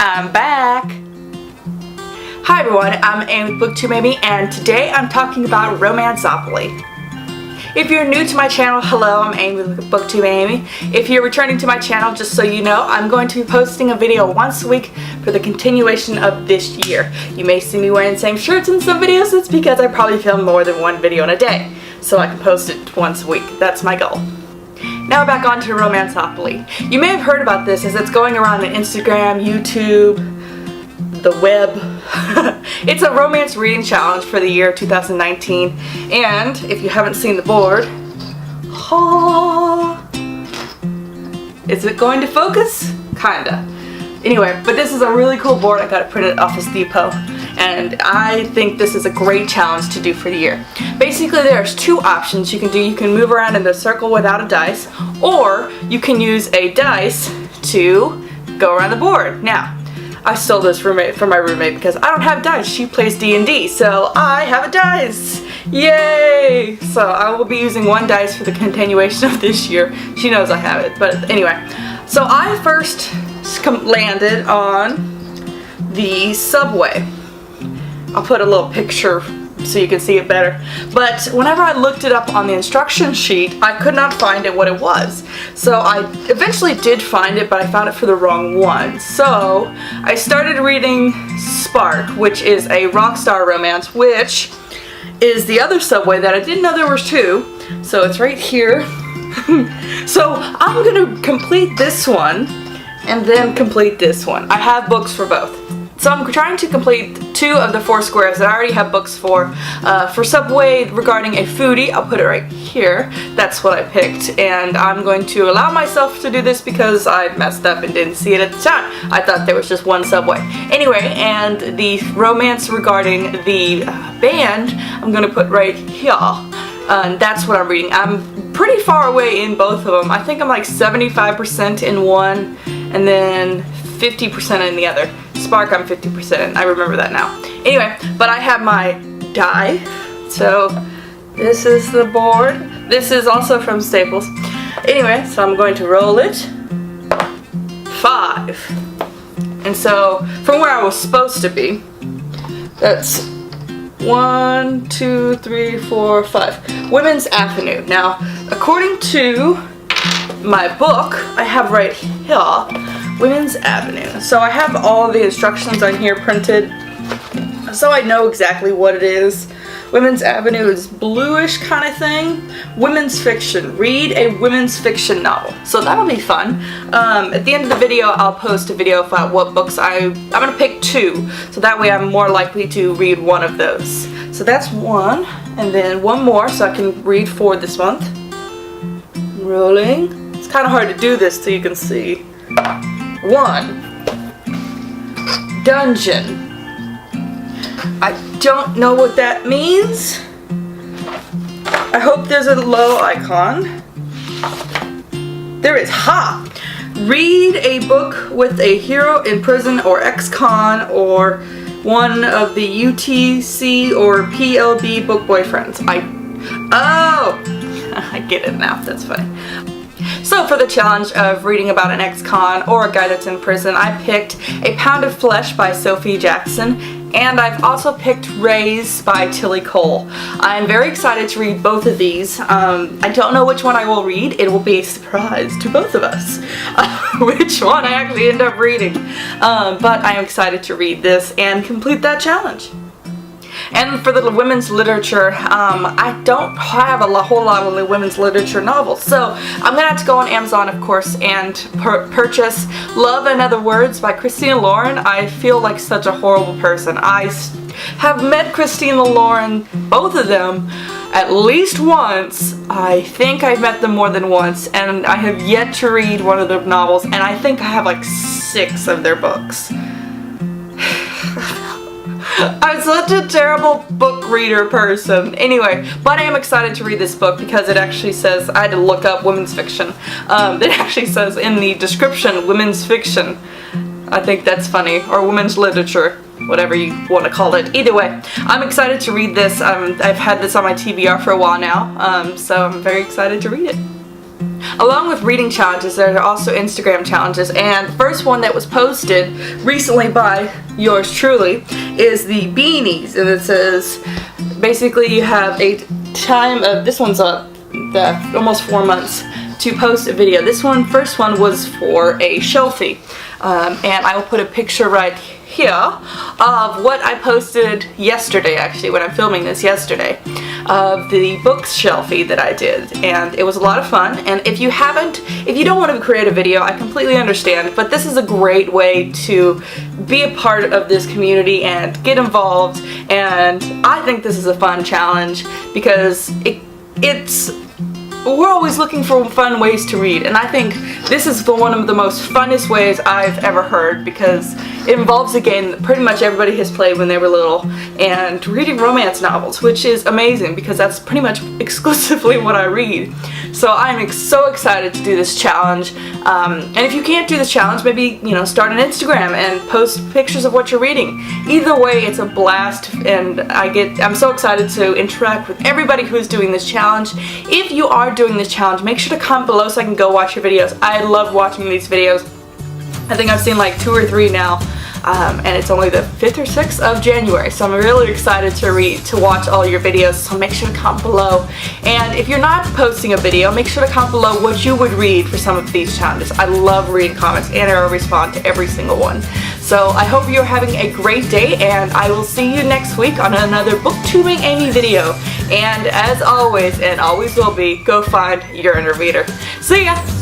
I'm back! Hi everyone, I'm Amy with BookTube Amy, and today I'm talking about Romanceopoly. If you're new to my channel, hello, I'm Amy with BookTube Amy. If you're returning to my channel, just so you know, I'm going to be posting a video once a week for the continuation of this year. You may see me wearing the same shirts in some videos. It's because I probably film more than one video in a day, so I can post it once a week. That's my goal. Now back on to Romanceopoly. You may have heard about this as it's going around on Instagram, YouTube, the web. It's a romance reading challenge for the year 2019, and if you haven't seen the board, is it going to focus? Kinda. Anyway, but this is a really cool board. I got it printed at Office Depot, and I think this is a great challenge to do for the year. Basically, there's two options you can do. You can move around in the circle without a dice, or you can use a dice to go around the board. Now, I stole this from my roommate because I don't have dice. She plays D&D, so I have a dice. Yay! So I will be using one dice for the continuation of this year. She knows I have it, but anyway. So I first landed on the subway. I'll put a little picture so you can see it better. But whenever I looked it up on the instruction sheet, I could not find it what it was. So I eventually did find it, but I found it for the wrong one. So I started reading Spark, which is a rockstar romance, which is the other subway that I didn't know there was two. So it's right here. So I'm gonna complete this one and then complete this one. I have books for both. So I'm trying to complete 2 of the 4 squares that I already have books for. For Subway regarding a foodie, I'll put it right here. That's what I picked, and I'm going to allow myself to do this because I messed up and didn't see it at the time. I thought there was just one Subway. Anyway, and the romance regarding the band, I'm going to put right here. That's what I'm reading. I'm pretty far away in both of them. I think I'm like 75% in one, and then 50% in the other. Spark, I'm 50%. I remember that now. Anyway, but I have my die. So this is the board. This is also from Staples. Anyway, so I'm going to roll it. 5. And so from where I was supposed to be, that's 1, 2, 3, 4, 5. Women's Avenue. Now, according to my book, I have right here, Women's Avenue. So I have all the instructions on here printed, so I know exactly what it is. Women's Avenue is bluish kind of thing. Women's fiction. Read a women's fiction novel. So that'll be fun. At the end of the video, I'll post a video about what books I'm gonna pick 2, so that way I'm more likely to read one of those. So that's 1, and then 1 more, so I can read 4 this month. Rolling. It's kind of hard to do this so you can see. 1. Dungeon. I don't know what that means. I hope there's a low icon. There is. Ha! Read a book with a hero in prison or ex-con or one of the UTC or PLB book boyfriends. Oh! I get it now. That's funny. So for the challenge of reading about an ex-con or a guy that's in prison, I picked A Pound of Flesh by Sophie Jackson, and I've also picked Raise by Tilly Cole. I'm very excited to read both of these. I don't know which one I will read. It will be a surprise to both of us which one I actually end up reading. But I am excited to read this and complete that challenge. And for the women's literature, I don't have a whole lot of women's literature novels, so I'm going to have to go on Amazon, of course, and purchase Love and Other Words by Christina Lauren. I feel like such a horrible person. I have met Christina Lauren, both of them, at least once. I think I've met them more than once, and I have yet to read one of their novels, and I think I have like 6 of their books. I'm such a terrible book reader person. Anyway, but I am excited to read this book because it actually says, I had to look up women's fiction. It actually says in the description, women's fiction. I think that's funny. Or women's literature. Whatever you want to call it. Either way, I'm excited to read this. I've had this on my TBR for a while now, so I'm very excited to read it. Along with reading challenges, there are also Instagram challenges, and the first one that was posted recently by yours truly is the beanies, and it says basically you have a time of, this one's almost 4 months to post a video. First one was for a shelfie, and I will put a picture right here of what I posted yesterday, actually, when I'm filming this yesterday, of the books shelfie that I did, and it was a lot of fun. And if you don't want to create a video, I completely understand, but this is a great way to be a part of this community and get involved, and I think this is a fun challenge because we're always looking for fun ways to read, and I think this is one of the most funnest ways I've ever heard, because it involves a game that pretty much everybody has played when they were little, and reading romance novels, which is amazing because that's pretty much exclusively what I read. So I'm so excited to do this challenge, and if you can't do this challenge, maybe start an Instagram and post pictures of what you're reading. Either way, it's a blast, and I'm so excited to interact with everybody who's doing this challenge. If you are doing this challenge, make sure to comment below so I can go watch your videos. I love watching these videos. I think I've seen like 2 or 3 now, and it's only the 5th or 6th of January, so I'm really excited to watch all your videos, so make sure to comment below. And if you're not posting a video, make sure to comment below what you would read for some of these challenges. I love reading comments, and I will respond to every single one. So I hope you're having a great day, and I will see you next week on another BookTubing Amy video. And as always, and always will be, go find your inner reader. See ya!